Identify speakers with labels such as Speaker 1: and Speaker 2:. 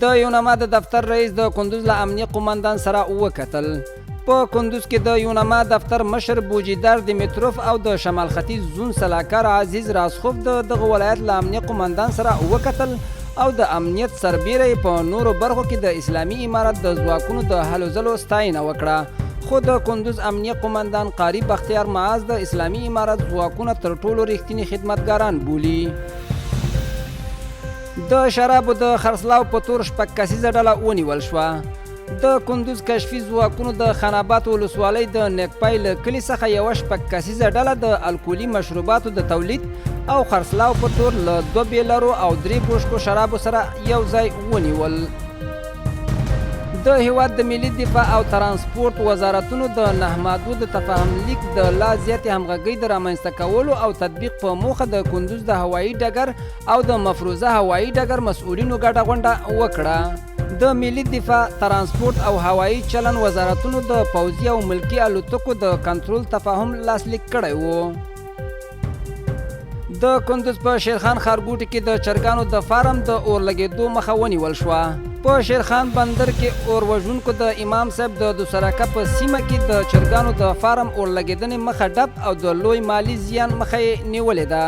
Speaker 1: د یونما د دفتر رئیس د کندوز له امنیه قومندان سره وکتل. په کندوز کې د یونما دفتر مشر بوجیدار دیمیتروف او د شمال ختیځ زون سلاکار عزیز راسخوف د دغه ولایت له امنیه قومندان سره وکتل او د امنیت سربیره په نورو برخو کې د اسلامي امارت د ځواکونو د هلو ځلو ستاینه وکړه. خو د کندوز امنیه قومندان قاری بختیار معاذ د اسلامي امارت ځواکونه تر ټولو ریښتیني خدمتګاران بولي. د شرابو د خرڅلاو په تور 6 کسیزه ډله ونیول شوه. د کندوز کشفي ځواکونو د خاناباد ولسوالۍ د نیکپای له کلي څخه یوه 6 کسیزه ډله د الکولي مشروباتو د تولید او خرڅلاو په تور له 2 بیلرو او 3 بوشکو شرابو سره یو ځای ونیول. د هیواد د ملي دفاع او ترانسپورت وزارتونو د 9 مادو د تفاهم لیک د لا زیاتې همغږۍ د رامنځته کولو او تطبیق په موخه د کندوز د هوایي ډګر او د مفروزه هوایي ډګر مسؤلینو ګډه غونډه وکړه. د ملي دفاع، ترانسپورت او هوایي چلن وزارتونو د پوځي او ملکي الوتکو د کنټرول تفاهم لاسلیک کړی و. د کندوز په شیرخان ښارګوټي کې د چرګانو د فارم د اور لګېدو مخه ونیول شوه. په شیرخان بندر کې اور وژونکو د امام صاحب د دوسرکه په سیمه کې د چرګانو د فارم اور لګېدنې مخه ډب او د لوی مالی زیان مخه یې نیولې ده.